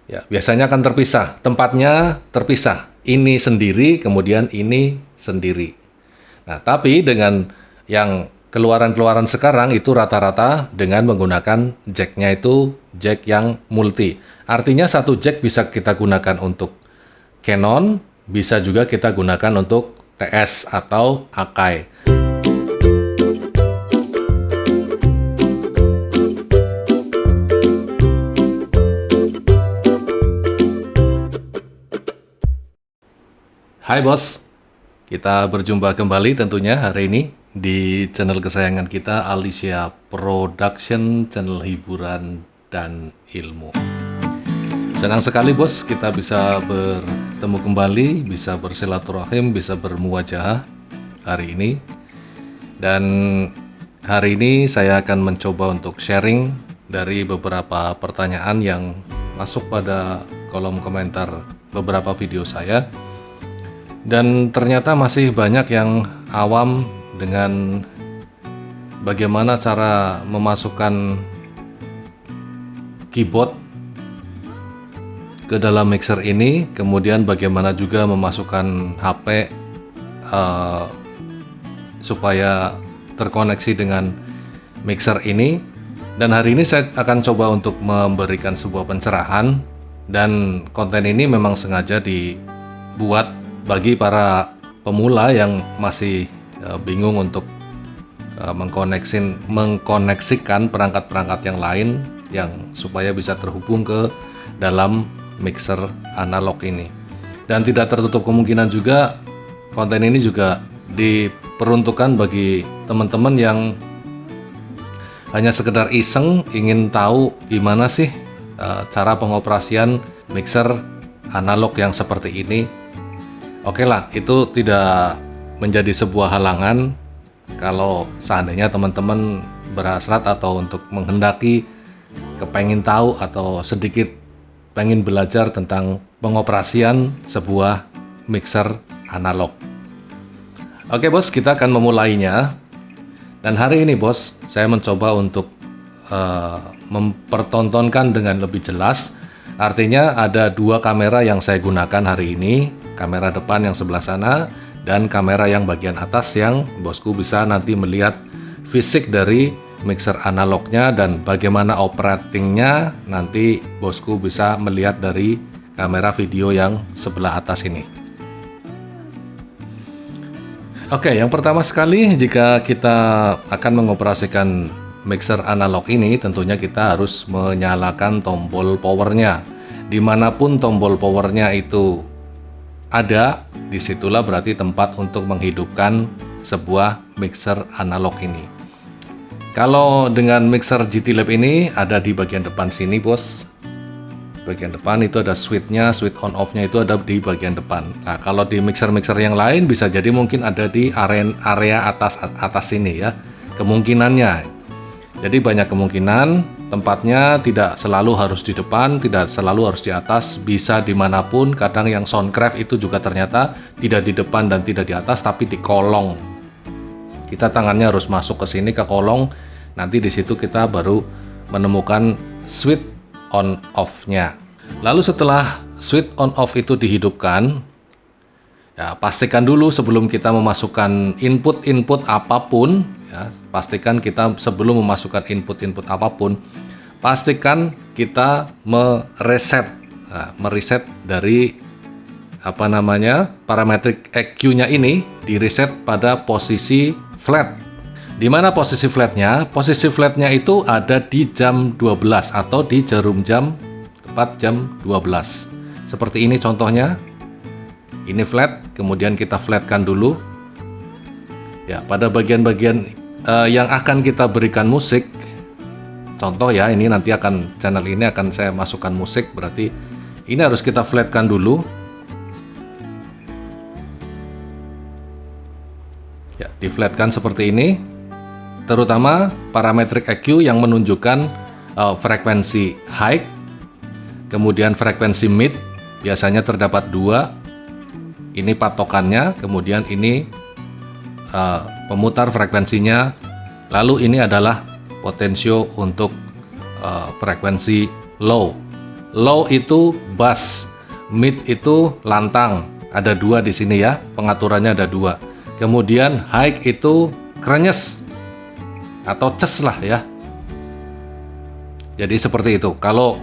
Ya, biasanya akan terpisah, tempatnya terpisah. Ini sendiri, kemudian ini sendiri. Nah, tapi dengan yang keluaran-keluaran sekarang itu rata-rata dengan menggunakan jacknya itu jack yang multi. Artinya satu jack bisa kita gunakan untuk Canon, bisa juga kita gunakan untuk TS atau Akai. Hai bos, kita berjumpa kembali tentunya hari ini di channel kesayangan kita, Alicia Production, channel hiburan dan ilmu. Senang sekali bos, kita bisa bertemu kembali, bisa bersilaturahim, bisa bermuwajahah hari ini. Dan hari ini saya akan mencoba untuk sharing dari beberapa pertanyaan yang masuk pada kolom komentar beberapa video saya. Dan ternyata masih banyak yang awam dengan bagaimana cara memasukkan keyboard ke dalam mixer ini, kemudian bagaimana juga memasukkan HP supaya terkoneksi dengan mixer ini. Dan hari ini saya akan coba untuk memberikan sebuah pencerahan, dan konten ini memang sengaja dibuat bagi para pemula yang masih bingung untuk mengkoneksikan perangkat-perangkat yang lain yang supaya bisa terhubung ke dalam mixer analog ini. Dan tidak tertutup kemungkinan juga konten ini juga diperuntukkan bagi teman-teman yang hanya sekedar iseng ingin tahu gimana sih cara pengoperasian mixer analog yang seperti ini. Oke lah, itu tidak menjadi sebuah halangan kalau seandainya teman-teman berhasrat atau untuk menghendaki kepengin tahu atau sedikit pengen belajar tentang pengoperasian sebuah mixer analog. Oke bos, kita akan memulainya. Dan hari ini bos, saya mencoba untuk mempertontonkan dengan lebih jelas. Artinya ada dua kamera yang saya gunakan hari ini. Kamera depan yang sebelah sana dan kamera yang bagian atas yang bosku bisa nanti melihat fisik dari mixer analognya dan bagaimana operatingnya nanti bosku bisa melihat dari kamera video yang sebelah atas ini. Oke, yang pertama sekali jika kita akan mengoperasikan mixer analog ini tentunya kita harus menyalakan tombol powernya. Dimanapun tombol powernya itu ada, disitulah berarti tempat untuk menghidupkan sebuah mixer analog ini. Kalau dengan mixer GT Lab ini ada di bagian depan sini bos. Bagian depan itu ada switch-nya, switch on off-nya itu ada di bagian depan. Nah, kalau di mixer-mixer yang lain bisa jadi mungkin ada di area atas sini ya. Kemungkinannya. Jadi banyak kemungkinan tempatnya tidak selalu harus di depan, tidak selalu harus di atas, bisa dimanapun. Kadang yang Soundcraft itu juga ternyata tidak di depan dan tidak di atas, tapi di kolong. Kita tangannya harus masuk ke sini ke kolong. Nanti di situ kita baru menemukan switch on off-nya. Lalu setelah switch on off itu dihidupkan, ya pastikan dulu sebelum kita memasukkan input apapun. Ya, pastikan kita sebelum memasukkan input apapun, pastikan kita mereset dari parametric EQ-nya ini direset pada posisi flat. Di mana posisi flatnya? Posisi flatnya itu ada di jam 12 atau di jarum jam tepat jam 12. Seperti ini contohnya. Ini flat, kemudian kita flatkan dulu. Ya, pada bagian-bagian yang akan kita berikan musik, contoh ya, ini nanti channel ini akan saya masukkan musik, berarti ini harus kita flatkan dulu. Ya, di-flatkan seperti ini. Terutama parametric EQ yang menunjukkan frekuensi high, kemudian frekuensi mid, biasanya terdapat dua. Ini patokannya, kemudian ini pemutar frekuensinya, lalu ini adalah potensio untuk frekuensi low. Low itu bass, mid itu lantang. Ada 2 di sini ya, pengaturannya ada 2. Kemudian high itu krenyes atau ces lah ya. Jadi seperti itu. Kalau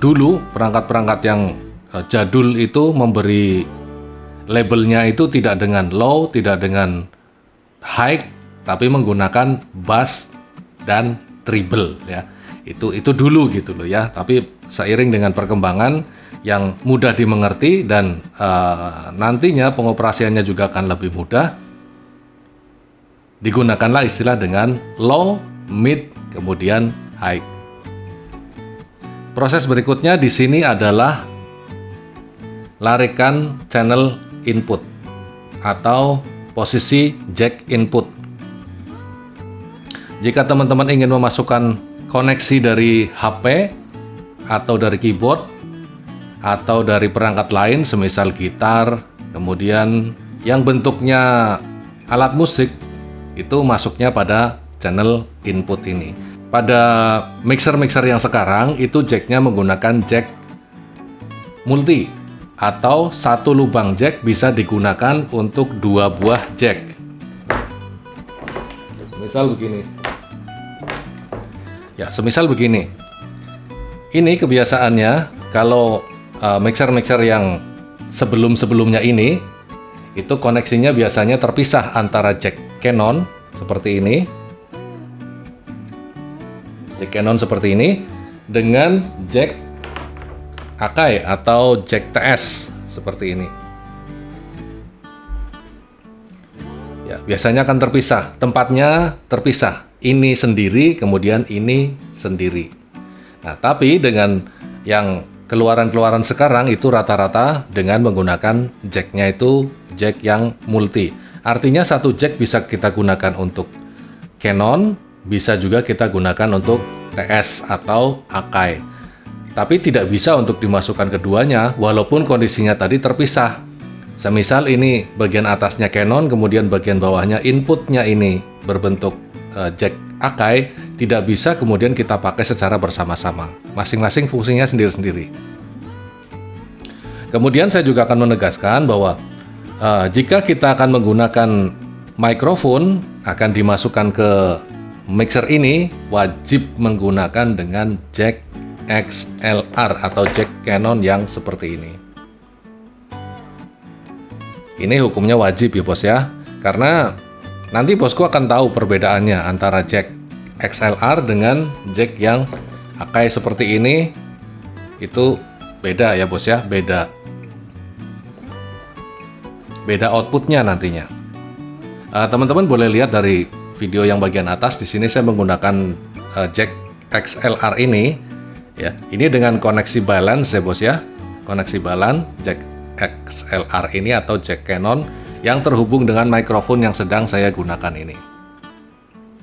dulu perangkat-perangkat yang jadul itu memberi labelnya itu tidak dengan low, tidak dengan high, tapi menggunakan bass dan treble ya. Itu dulu gitu loh ya. Tapi seiring dengan perkembangan yang mudah dimengerti dan nantinya pengoperasiannya juga akan lebih mudah, digunakanlah istilah dengan low, mid, kemudian high. Proses berikutnya di sini adalah larikan channel input atau posisi jack input. Jika teman-teman ingin memasukkan koneksi dari HP atau dari keyboard atau dari perangkat lain semisal gitar, kemudian yang bentuknya alat musik, itu masuknya pada channel input ini. Pada mixer-mixer yang sekarang itu jacknya menggunakan jack multi atau 1 lubang jack bisa digunakan untuk 2 buah jack. Semisal begini. Ya, semisal begini. Ini kebiasaannya kalau mixer-mixer yang sebelum-sebelumnya ini itu koneksinya biasanya terpisah antara jack Canon seperti ini, jack Canon seperti ini dengan jack Akai atau jack TS seperti ini. Ya, biasanya akan terpisah, tempatnya terpisah. Ini sendiri, kemudian ini sendiri. Nah, tapi dengan yang keluaran-keluaran sekarang itu rata-rata dengan menggunakan jacknya itu jack yang multi. Artinya 1 jack bisa kita gunakan untuk Canon, bisa juga kita gunakan untuk TS atau Akai. Tapi tidak bisa untuk dimasukkan keduanya walaupun kondisinya tadi terpisah. Semisal ini bagian atasnya Canon, kemudian bagian bawahnya inputnya ini berbentuk jack Akai, tidak bisa kemudian kita pakai secara bersama-sama. Masing-masing fungsinya sendiri-sendiri. Kemudian saya juga akan menegaskan bahwa jika kita akan menggunakan mikrofon akan dimasukkan ke mixer ini, wajib menggunakan dengan jack XLR atau jack Canon yang seperti ini. Ini hukumnya wajib ya bos ya, karena nanti bosku akan tahu perbedaannya antara jack XLR dengan jack yang Akai seperti ini. Itu beda ya bos ya, beda outputnya nantinya. Teman-teman boleh lihat dari video yang bagian atas. Di sini saya menggunakan jack XLR ini ya. Ini dengan koneksi balance ya bos ya, koneksi balance jack XLR ini atau jack Canon yang terhubung dengan mikrofon yang sedang saya gunakan ini.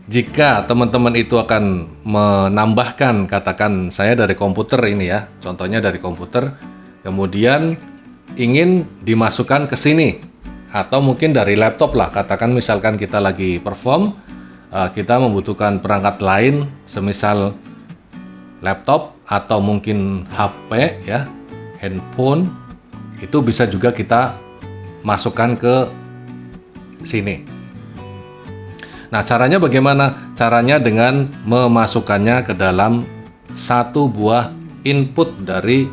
Jika teman-teman itu akan menambahkan, katakan saya dari komputer ini ya, contohnya dari komputer, kemudian ingin dimasukkan ke sini, atau mungkin dari laptop lah, katakan misalkan kita lagi perform, kita membutuhkan perangkat lain, semisal laptop atau mungkin HP ya, handphone, itu bisa juga kita masukkan ke sini. Nah, caranya bagaimana? Caranya dengan memasukkannya ke dalam 1 buah input dari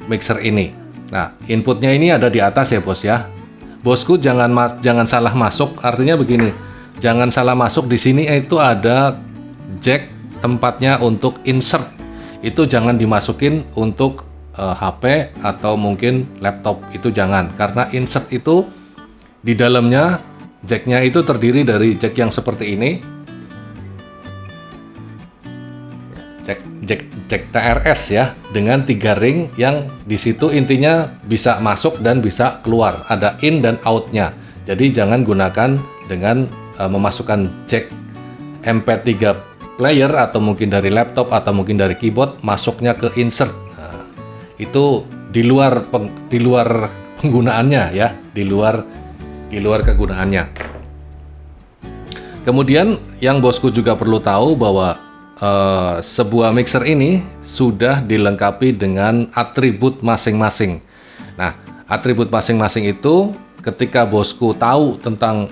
mixer ini. Nah, inputnya ini ada di atas ya bos ya. Bosku jangan salah masuk, artinya begini. Jangan salah masuk, di sini itu ada jack tempatnya untuk insert. Itu jangan dimasukin untuk HP atau mungkin laptop, itu jangan, karena insert itu di dalamnya jacknya itu terdiri dari jack yang seperti ini, jack TRS ya, dengan 3 ring yang di situ intinya bisa masuk dan bisa keluar, ada in dan outnya. Jadi jangan gunakan dengan memasukkan jack MP3 player atau mungkin dari laptop atau mungkin dari keyboard masuknya ke insert. Nah, itu di luar penggunaannya ya, di luar kegunaannya. Kemudian yang bosku juga perlu tahu bahwa sebuah mixer ini sudah dilengkapi dengan atribut masing-masing. Nah, atribut masing-masing itu ketika bosku tahu tentang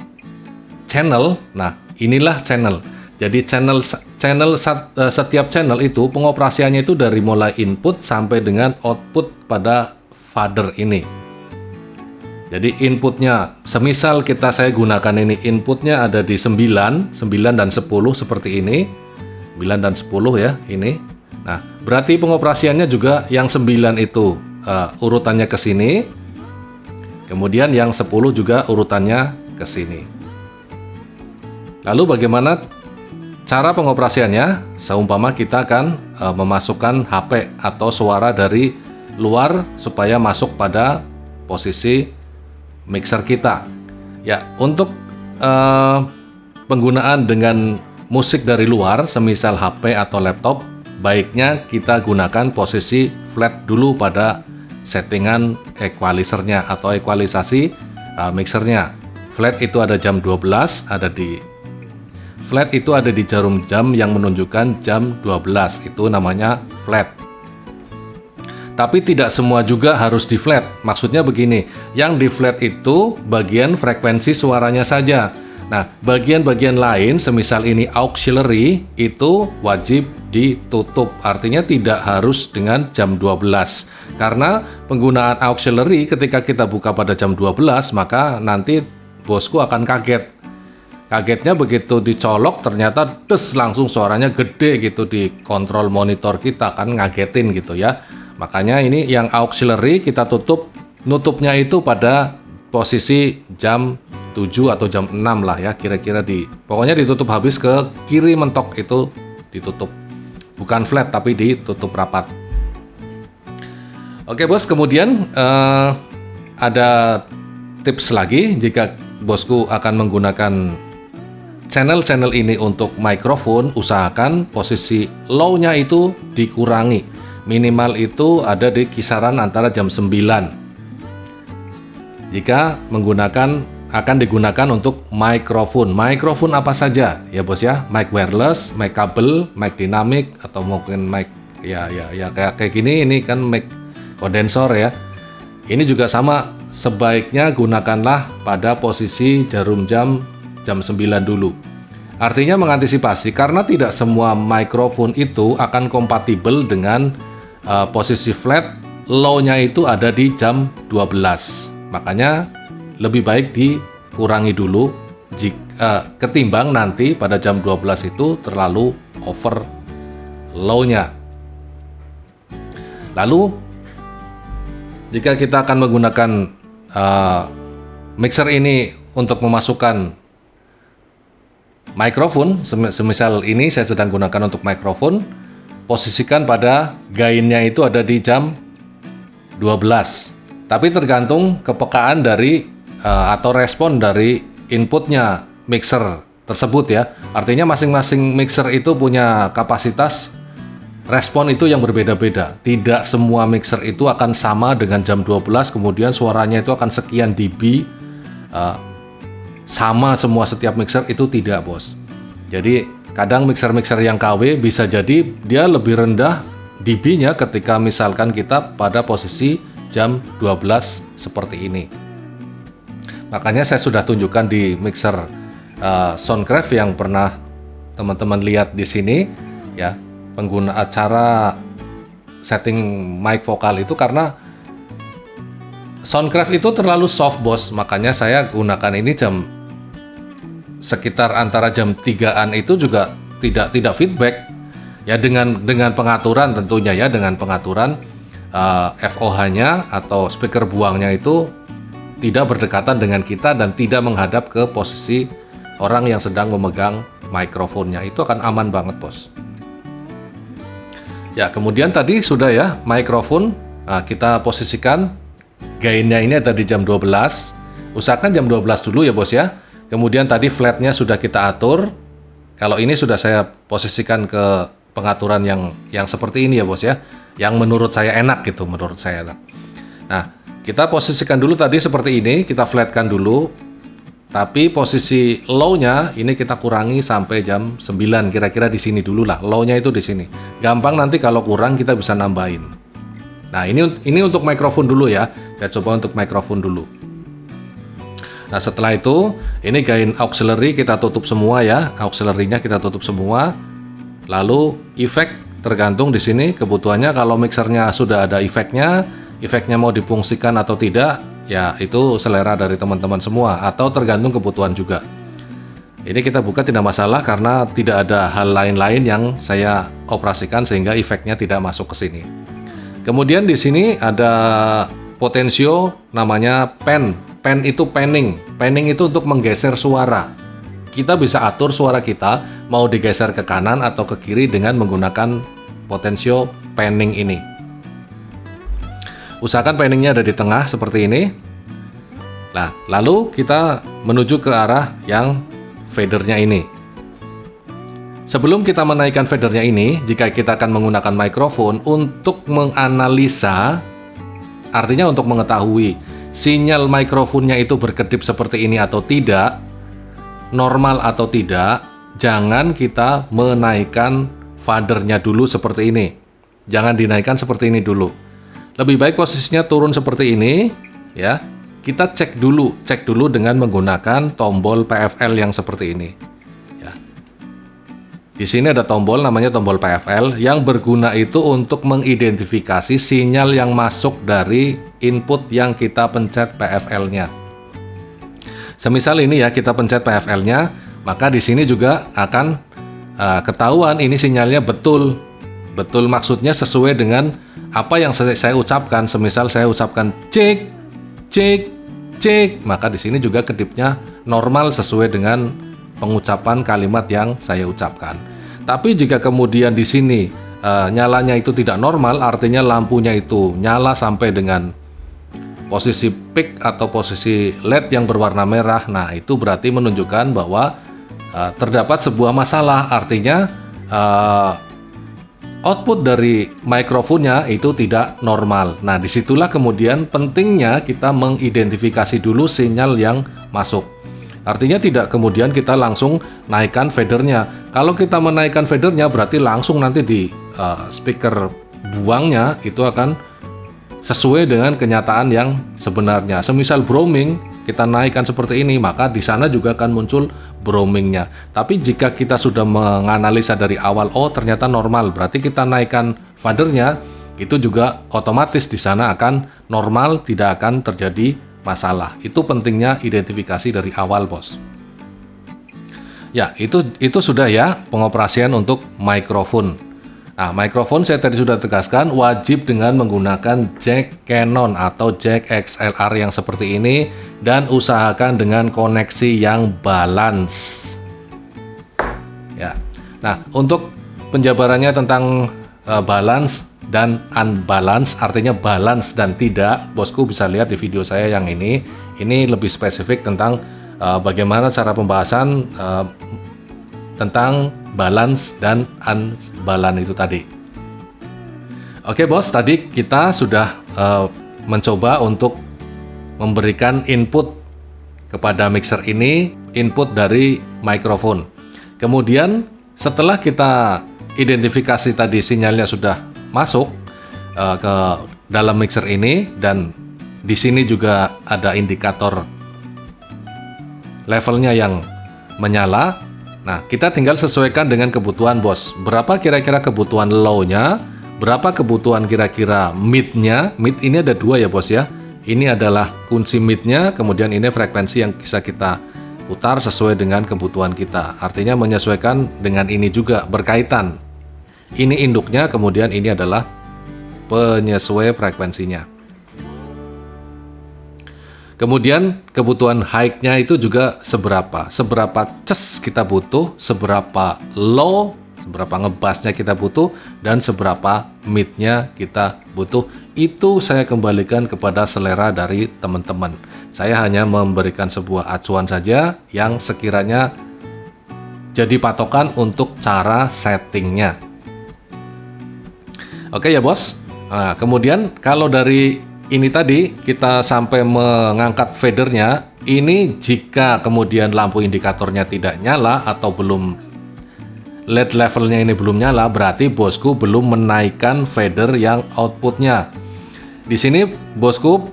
channel, nah inilah channel. Jadi setiap channel itu pengoperasiannya itu dari mulai input sampai dengan output pada father ini. Jadi inputnya, semisal saya gunakan ini, inputnya ada di 9 dan 10 seperti ini. 9 dan 10 ya, ini. Nah, berarti pengoperasiannya juga yang 9 itu urutannya ke sini. Kemudian yang 10 juga urutannya ke sini. Lalu bagaimana cara pengoperasiannya? Seumpama kita akan memasukkan HP atau suara dari luar supaya masuk pada posisi mixer kita. Ya, untuk penggunaan dengan musik dari luar, semisal HP atau laptop, baiknya kita gunakan posisi flat dulu pada settingan equalizernya atau equalisasi mixernya. Flat itu ada jam 12, flat itu ada di jarum jam yang menunjukkan jam 12, itu namanya flat. Tapi tidak semua juga harus di flat. Maksudnya begini, yang di flat itu bagian frekuensi suaranya saja. Nah, bagian-bagian lain, semisal ini auxiliary, itu wajib ditutup. Artinya tidak harus dengan jam 12. Karena penggunaan auxiliary ketika kita buka pada jam 12, maka nanti bosku akan kaget. Kagetnya begitu dicolok, ternyata langsung suaranya gede gitu di kontrol monitor kita, kan ngagetin gitu ya. Makanya ini yang auxiliary kita tutup, nutupnya itu pada posisi jam 7 atau jam 6 lah ya, kira-kira pokoknya ditutup habis ke kiri mentok itu ditutup. Bukan flat tapi ditutup rapat. Oke bos, kemudian ada tips lagi jika bosku akan menggunakan channel-channel ini untuk mikrofon, usahakan posisi low-nya itu dikurangi. Minimal itu ada di kisaran antara jam 9. Jika akan digunakan untuk mikrofon. Mikrofon apa saja ya bos ya? Mic wireless, mic kabel, mic dinamik, atau mungkin mic ya kayak gini, ini kan mic kondensor ya. Ini juga sama, sebaiknya gunakanlah pada posisi jarum jam 9 dulu. Artinya mengantisipasi, karena tidak semua mikrofon itu akan kompatibel dengan posisi flat, low-nya itu ada di jam 12. Makanya lebih baik dikurangi dulu ketimbang nanti pada jam 12 itu terlalu over low-nya. Lalu jika kita akan menggunakan mixer ini untuk memasukkan mikrofon, semisal ini saya sedang gunakan untuk mikrofon, posisikan pada gainnya itu ada di jam 12. Tapi tergantung kepekaan dari atau respon dari inputnya mixer tersebut ya. Artinya masing-masing mixer itu punya kapasitas respon itu yang berbeda-beda. Tidak semua mixer itu akan sama dengan jam 12, kemudian suaranya itu akan sekian dB. Sama semua setiap mixer itu tidak bos. Jadi kadang mixer-mixer yang KW bisa jadi dia lebih rendah dB-nya ketika misalkan kita pada posisi jam 12 seperti ini. Makanya saya sudah tunjukkan di mixer Soundcraft yang pernah teman-teman lihat di sini ya, pengguna cara setting mic vokal itu, karena Soundcraft itu terlalu soft bos. Makanya saya gunakan ini jam sekitar antara jam 3-an itu juga tidak feedback ya, dengan pengaturan tentunya ya, dengan pengaturan FOH-nya atau speaker buangnya itu tidak berdekatan dengan kita dan tidak menghadap ke posisi orang yang sedang memegang mikrofonnya. Itu akan aman banget bos. Ya, kemudian tadi sudah ya mikrofon, kita posisikan gainnya ini ada di jam 12. Usahakan jam 12 dulu ya bos ya. Kemudian tadi flatnya sudah kita atur. Kalau ini sudah saya posisikan ke pengaturan yang seperti ini ya bos ya, yang menurut saya enak gitu, menurut saya enak. Nah, kita posisikan dulu tadi seperti ini, kita flatkan dulu Tapi posisi low-nya ini kita kurangi sampai jam 9, kira-kira di sini dulu lah. Low-nya itu di sini. Gampang nanti kalau kurang kita bisa nambahin. Nah, ini untuk mikrofon dulu ya. Saya coba untuk mikrofon dulu. Nah, setelah itu ini gain auxiliary kita tutup semua ya. Auxiliary-nya kita tutup semua. Lalu efek tergantung di sini kebutuhannya. Kalau mixernya sudah ada efeknya mau difungsikan atau tidak, ya itu selera dari teman-teman semua, atau tergantung kebutuhan juga. Ini kita buka tidak masalah karena tidak ada hal lain-lain yang saya operasikan sehingga efeknya tidak masuk ke sini. Kemudian di sini ada potensio namanya pen. Pen itu panning. Panning itu untuk menggeser suara. Kita bisa atur suara kita mau digeser ke kanan atau ke kiri dengan menggunakan potensio panning ini. Usahakan panningnya ada di tengah seperti ini. Nah, lalu kita menuju ke arah yang fadernya ini. Sebelum kita menaikkan fadernya ini, jika kita akan menggunakan mikrofon untuk menganalisa, artinya untuk mengetahui sinyal mikrofonnya itu berkedip seperti ini atau tidak, normal atau tidak, jangan kita menaikkan fadernya dulu seperti ini. Jangan dinaikkan seperti ini dulu. Lebih baik posisinya turun seperti ini, ya. Kita cek dulu dengan menggunakan tombol PFL yang seperti ini. Ya. Di sini ada tombol namanya tombol PFL yang berguna itu untuk mengidentifikasi sinyal yang masuk dari input yang kita pencet PFL-nya. Semisal ini ya, kita pencet PFL-nya, maka di sini juga akan ketahuan ini sinyalnya betul maksudnya sesuai dengan apa yang saya ucapkan. Semisal saya ucapkan cek, maka di sini juga kedipnya normal sesuai dengan pengucapan kalimat yang saya ucapkan. Tapi jika kemudian di sini nyalanya itu tidak normal, artinya lampunya itu nyala sampai dengan posisi peak atau posisi LED yang berwarna merah, nah itu berarti menunjukkan bahwa terdapat sebuah masalah. Artinya output dari mikrofonnya itu tidak normal. Nah, disitulah kemudian pentingnya kita mengidentifikasi dulu sinyal yang masuk. Artinya tidak kemudian kita langsung naikkan fadernya. Kalau kita menaikkan fadernya berarti langsung nanti di speaker buangnya itu akan sesuai dengan kenyataan yang sebenarnya. Semisal broming, kita naikkan seperti ini, maka di sana juga akan muncul bromingnya. Tapi jika kita sudah menganalisa dari awal, oh ternyata normal, berarti kita naikkan fadernya, itu juga otomatis di sana akan normal, tidak akan terjadi masalah. Itu pentingnya identifikasi dari awal, bos. Ya, itu sudah ya pengoperasian untuk mikrofon. Nah, mikrofon saya tadi sudah tegaskan wajib dengan menggunakan jack Canon atau jack XLR yang seperti ini, dan usahakan dengan koneksi yang balance. Ya. Nah, untuk penjabarannya tentang balance dan unbalance, artinya balance dan tidak, bosku bisa lihat di video saya yang ini. Ini lebih spesifik tentang bagaimana cara pembahasan tentang balance dan unbalance itu tadi. Oke bos, tadi kita sudah mencoba untuk memberikan input kepada mixer ini, input dari mikrofon. Kemudian setelah kita identifikasi tadi sinyalnya sudah masuk ke dalam mixer ini, dan di sini juga ada indikator levelnya yang menyala. Nah, kita tinggal sesuaikan dengan kebutuhan bos. Berapa kira-kira kebutuhan low-nya, berapa kebutuhan kira-kira mid-nya. Mid ini ada dua ya bos ya. Ini adalah kunci mid-nya, kemudian ini frekuensi yang bisa kita putar sesuai dengan kebutuhan kita. Artinya menyesuaikan dengan ini juga, berkaitan. Ini induknya, kemudian ini adalah penyesuai frekuensinya. Kemudian kebutuhan high-nya itu juga seberapa ces kita butuh, seberapa low, seberapa ngebassnya kita butuh, dan seberapa mid-nya kita butuh. Itu saya kembalikan kepada selera dari teman-teman. Saya hanya memberikan sebuah acuan saja yang sekiranya jadi patokan untuk cara settingnya. Oke ya bos. Nah, kemudian kalau dari ini tadi kita sampai mengangkat fadernya, Ini jika kemudian lampu indikatornya tidak nyala atau belum LED levelnya ini belum nyala, berarti bosku belum menaikkan fader yang outputnya. Di sini bosku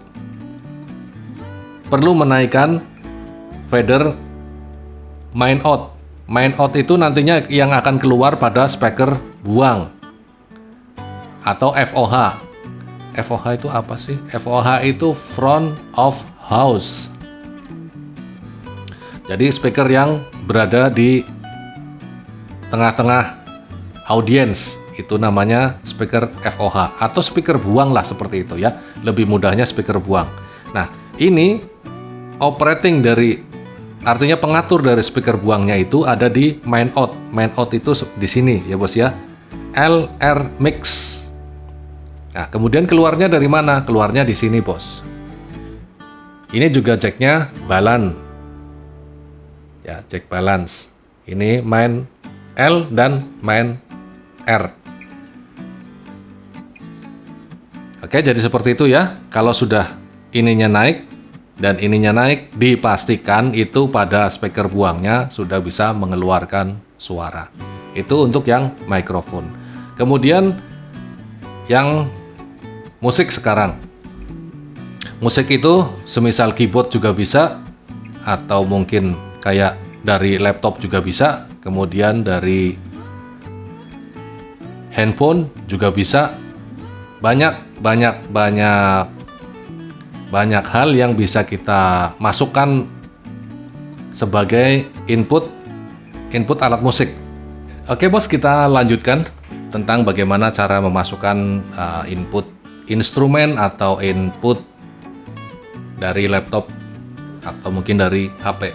perlu menaikkan fader main out. Main out itu nantinya yang akan keluar pada speaker buang atau FOH. FOH itu apa sih? FOH itu front of house. Jadi speaker yang berada di tengah-tengah audiens itu namanya speaker FOH atau speaker buang lah, seperti itu ya. Lebih mudahnya speaker buang. Nah, ini operating dari, artinya pengatur dari speaker buangnya itu ada di main out. Main out itu di sini ya bos ya. LR mix. Nah, kemudian keluarnya dari mana? Keluarnya di sini, bos. Ini juga jacknya balance. Ya, jack balance. Ini main L dan main R. Oke, jadi seperti itu ya. Kalau sudah ininya naik dan ininya naik, dipastikan itu pada speaker buangnya sudah bisa mengeluarkan suara. Itu untuk yang mikrofon. Kemudian yang musik sekarang. Musik itu semisal keyboard juga bisa, atau mungkin kayak dari laptop juga bisa, kemudian dari handphone juga bisa. Banyak hal yang bisa kita masukkan sebagai input alat musik. Oke bos, kita lanjutkan tentang bagaimana cara memasukkan input instrumen atau input dari laptop atau mungkin dari HP.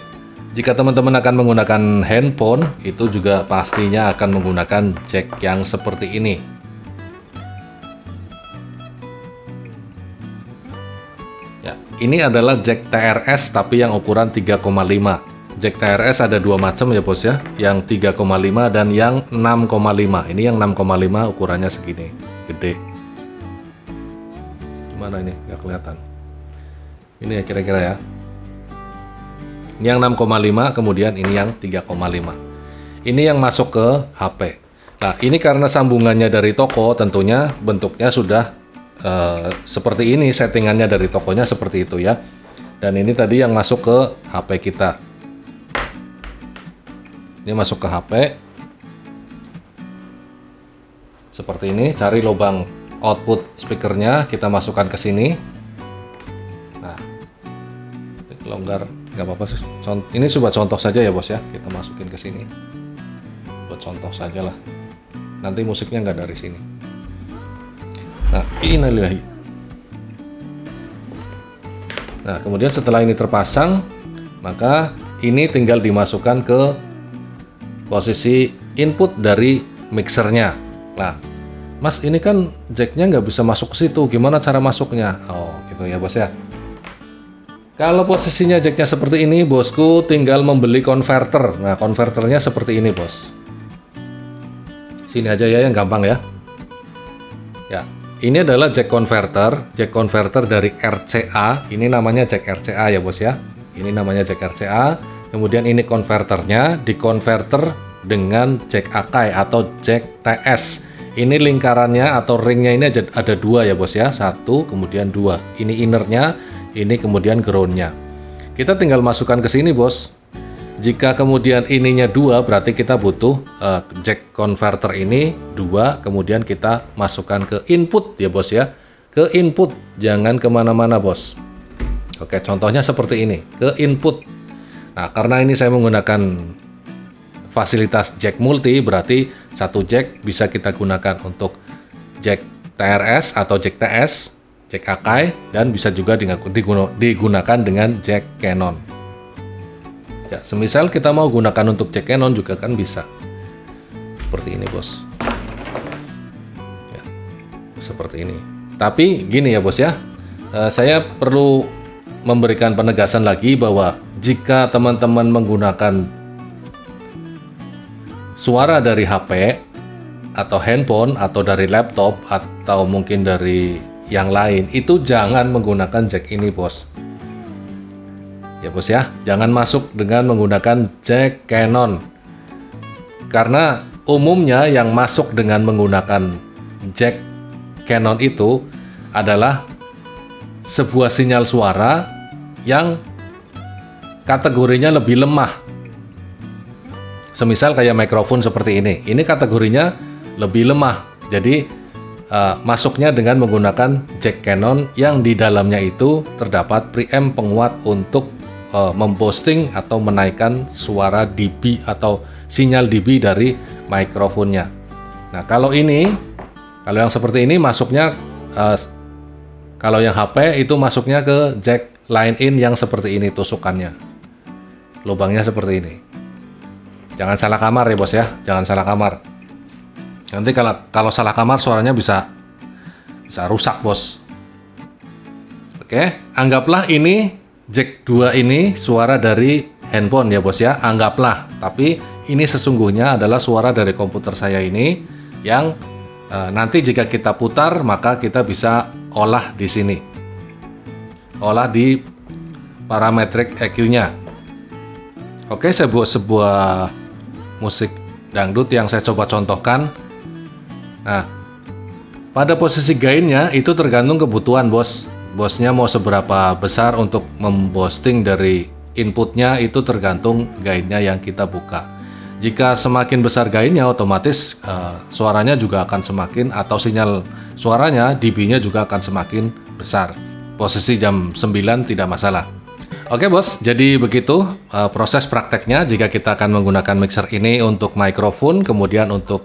Jika teman-teman akan menggunakan handphone, itu juga pastinya akan menggunakan jack yang seperti ini. Ya, ini adalah jack TRS tapi yang ukuran 3,5. Jack TRS ada dua macam ya bos ya, yang 3,5 dan yang 6,5. Ini yang 6,5 ukurannya segini, gede. Gimana ini? Nggak kelihatan. Ini ya kira-kira ya. Ini yang 6,5, kemudian ini yang 3,5. Ini yang masuk ke HP. Nah, ini karena sambungannya dari toko, tentunya bentuknya sudah seperti ini, settingannya dari tokonya seperti itu ya. Dan ini tadi yang masuk ke HP kita. Ini masuk ke HP. Seperti ini, cari lubang output speakernya, kita masukkan ke sini. Nah, longgar, nggak apa-apa sih. Ini coba contoh saja ya bos ya, kita masukin ke sini. Buat contoh saja lah. Nanti musiknya nggak dari sini. Nah, innalillahi. Nah, kemudian setelah ini terpasang, maka ini tinggal dimasukkan ke posisi input dari mixernya. Nah, Mas, ini kan jacknya nggak bisa masuk ke situ. Gimana cara masuknya? Oh, gitu ya bos ya. Kalau posisinya jacknya seperti ini, bosku tinggal membeli konverter. Nah, konverternya seperti ini, bos. Sini aja ya, yang gampang ya. Ya, ini adalah jack converter dari RCA. Ini namanya jack RCA ya, bos ya. Ini namanya jack RCA. Kemudian ini konverternya, dikonverter dengan jack Akai atau jack TS. Ini lingkarannya atau ringnya ini ada dua ya, bos ya. Satu, kemudian dua. Ini innernya, ini kemudian groundnya. Kita tinggal masukkan ke sini, bos. Jika kemudian ininya dua, berarti kita butuh jack converter ini dua, kemudian kita masukkan ke input ya bos ya. Ke input, jangan kemana-mana bos. Oke, contohnya seperti ini, ke input. Nah, karena ini saya menggunakan fasilitas jack multi, berarti satu jack bisa kita gunakan untuk jack TRS atau jack TS, jack Akai, dan bisa juga digunakan dengan jack Canon. Ya, semisal kita mau gunakan untuk jack Canon juga kan bisa. Seperti ini, bos. Ya, seperti ini. Tapi gini ya, bos ya. Saya perlu memberikan penegasan lagi bahwa jika teman-teman menggunakan suara dari HP atau handphone atau dari laptop atau mungkin dari yang lain, itu jangan menggunakan jack ini, bos. Ya bos ya, jangan masuk dengan menggunakan jack Canon. Karena umumnya yang masuk dengan menggunakan jack Canon itu adalah sebuah sinyal suara yang kategorinya lebih lemah. Semisal kayak mikrofon seperti ini kategorinya lebih lemah. Jadi masuknya dengan menggunakan jack Canon yang di dalamnya itu terdapat preamp penguat untuk memboosting atau menaikkan suara dB atau sinyal dB dari mikrofonnya. Nah, kalau yang seperti ini masuknya kalau yang HP itu masuknya ke jack line in yang seperti ini tusukannya. Lubangnya seperti ini. Jangan salah kamar ya bos ya, jangan salah kamar. Nanti kalau salah kamar suaranya bisa rusak bos. Oke, anggaplah ini jack 2 ini suara dari handphone ya bos ya, anggaplah. Tapi ini sesungguhnya adalah suara dari komputer saya ini yang nanti jika kita putar maka kita bisa olah di sini. Olah di parametrik EQ-nya. Oke, saya buat sebuah musik dangdut yang saya coba contohkan. Nah, pada posisi gainnya itu tergantung kebutuhan bos. Bosnya mau seberapa besar untuk memboosting dari inputnya itu tergantung gainnya yang kita buka. Jika semakin besar gainnya otomatis suaranya juga akan semakin, atau sinyal suaranya dB-nya juga akan semakin besar. Posisi jam 9 tidak masalah. Oke bos, jadi begitu proses prakteknya jika kita akan menggunakan mixer ini untuk mikrofon, kemudian untuk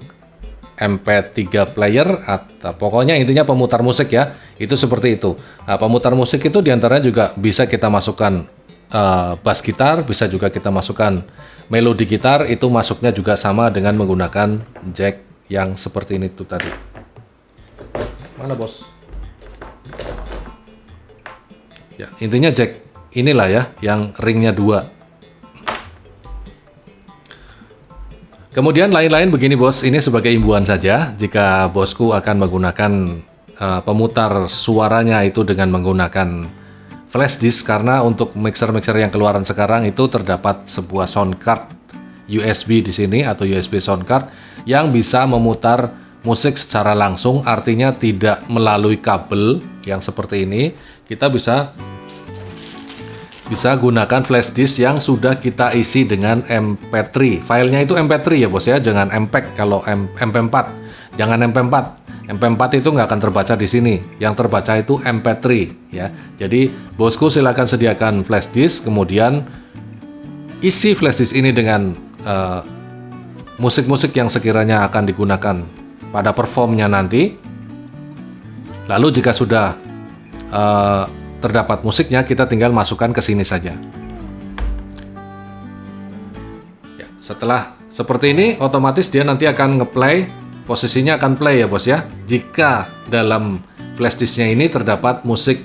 MP3 player, atau pokoknya intinya pemutar musik ya, itu seperti itu. Nah, pemutar musik itu diantaranya juga bisa kita masukkan bass gitar, bisa juga kita masukkan melodi gitar, itu masuknya juga sama dengan menggunakan jack yang seperti ini tuh tadi. Mana bos? Ya, intinya jack inilah ya, yang ringnya 2. Kemudian lain-lain begini bos, ini sebagai imbuhan saja. Jika bosku akan menggunakan pemutar suaranya itu dengan menggunakan flash disk, karena untuk mixer-mixer yang keluaran sekarang itu terdapat sebuah sound card USB di sini atau USB sound card yang bisa memutar musik secara langsung, artinya tidak melalui kabel yang seperti ini. Kita bisa gunakan flash disk yang sudah kita isi dengan MP3. Filenya itu MP3 ya bos ya, jangan MPEG. Kalau MP4, jangan MP4. MP4 itu nggak akan terbaca di sini. Yang terbaca itu MP3 ya. Jadi bosku silakan sediakan flash disk, kemudian isi flash disk ini dengan musik-musik yang sekiranya akan digunakan pada performnya nanti. Lalu jika sudah terdapat musiknya, kita tinggal masukkan ke sini saja. Ya, setelah seperti ini, otomatis dia nanti akan ngeplay, posisinya akan play ya bos ya. Jika dalam flash disknya ini terdapat musik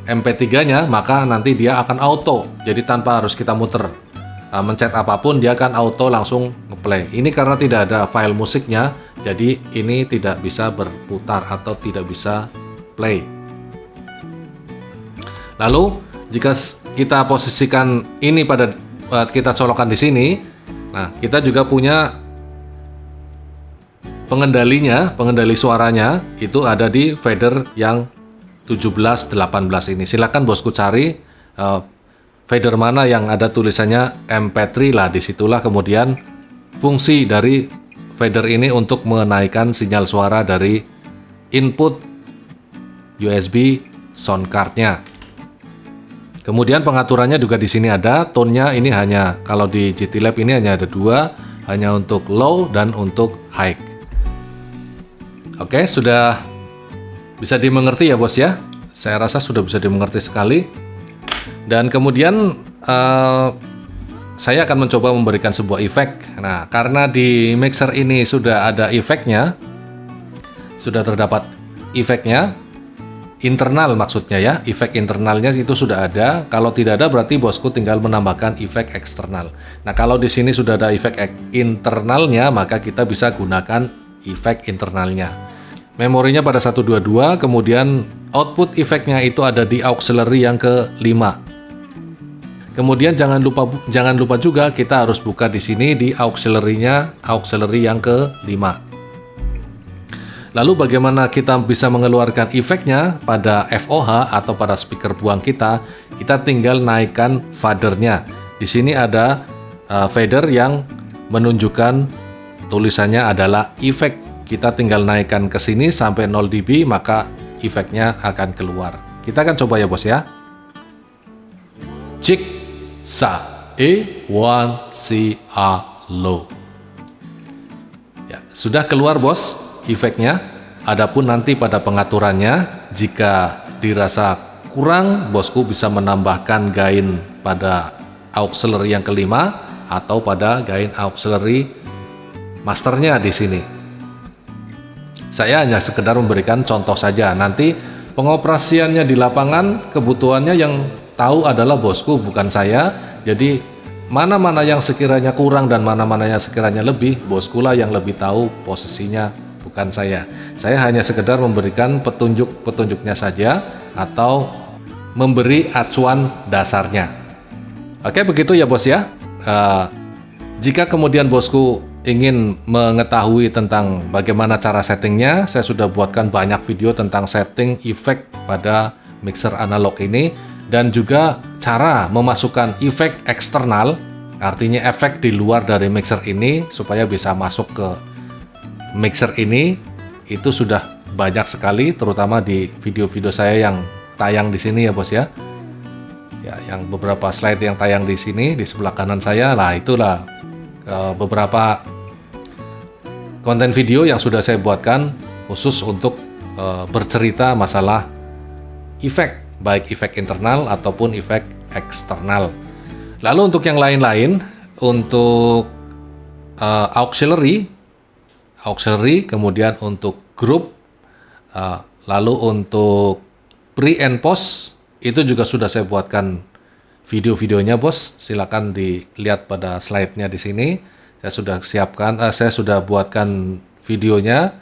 MP3-nya, maka nanti dia akan auto. Jadi tanpa harus kita muter, mencet apapun, dia akan auto langsung ngeplay. Ini karena tidak ada file musiknya, jadi ini tidak bisa berputar atau tidak bisa play. Lalu jika kita posisikan ini kita colokkan di sini, nah kita juga punya pengendali suaranya itu ada di fader yang 17-18 ini. Silakan bosku cari fader mana yang ada tulisannya MP3 lah, disitulah kemudian fungsi dari fader ini untuk menaikkan sinyal suara dari input USB sound card-nya. Kemudian pengaturannya juga di sini ada, tone-nya ini hanya, kalau di GT Lab ini hanya ada 2, hanya untuk low dan untuk high. Oke, sudah bisa dimengerti ya bos ya? Saya rasa sudah bisa dimengerti sekali. Dan kemudian saya akan mencoba memberikan sebuah efek. Nah, karena di mixer ini sudah ada efeknya, sudah terdapat efeknya, internal maksudnya ya, efek internalnya itu sudah ada. Kalau tidak ada berarti bosku tinggal menambahkan efek eksternal. Nah, kalau di sini sudah ada efek internalnya, maka kita bisa gunakan efek internalnya. Memorinya pada 122, kemudian output efeknya itu ada di auxiliary yang ke-5. Kemudian jangan lupa juga kita harus buka di sini di auxiliary yang kelima. Lalu bagaimana kita bisa mengeluarkan efeknya pada FOH atau pada speaker buang kita? Kita tinggal naikkan fadernya. Di sini ada fader yang menunjukkan tulisannya adalah efek. Kita tinggal naikkan ke sini sampai 0 dB, maka efeknya akan keluar. Kita akan coba ya bos ya. Cik sa E1 C A low. Ya, sudah keluar bos efeknya. Adapun nanti pada pengaturannya, jika dirasa kurang, bosku bisa menambahkan gain pada auxiliary yang kelima atau pada gain auxiliary masternya di sini. Saya hanya sekedar memberikan contoh saja. Nanti pengoperasiannya di lapangan, kebutuhannya yang tahu adalah bosku, bukan saya. Jadi mana-mana yang sekiranya kurang dan mana-mana yang sekiranya lebih, bosku lah yang lebih tahu posisinya, bukan saya. Saya hanya sekedar memberikan petunjuknya saja atau memberi acuan dasarnya. Oke, begitu ya bos ya. Jika kemudian bosku ingin mengetahui tentang bagaimana cara settingnya, saya sudah buatkan banyak video tentang setting efek pada mixer analog ini, dan juga cara memasukkan efek eksternal, artinya efek di luar dari mixer ini supaya bisa masuk ke mixer ini. Itu sudah banyak sekali, terutama di video-video saya yang tayang di sini ya bos ya. Ya, yang beberapa slide yang tayang di sini di sebelah kanan saya, lah itulah beberapa konten video yang sudah saya buatkan khusus untuk bercerita masalah efek, baik efek internal ataupun efek eksternal. Lalu untuk yang lain-lain, untuk auxiliary, kemudian untuk group, lalu untuk pre and post, itu juga sudah saya buatkan video-videonya bos. Silakan dilihat pada slide-nya di sini. Saya sudah buatkan videonya.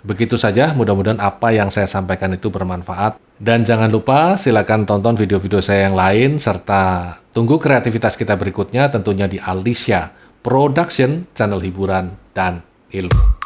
Begitu saja, mudah-mudahan apa yang saya sampaikan itu bermanfaat. Dan jangan lupa silakan tonton video-video saya yang lain, serta tunggu kreativitas kita berikutnya tentunya di Alicia Production, channel hiburan dan ilmu.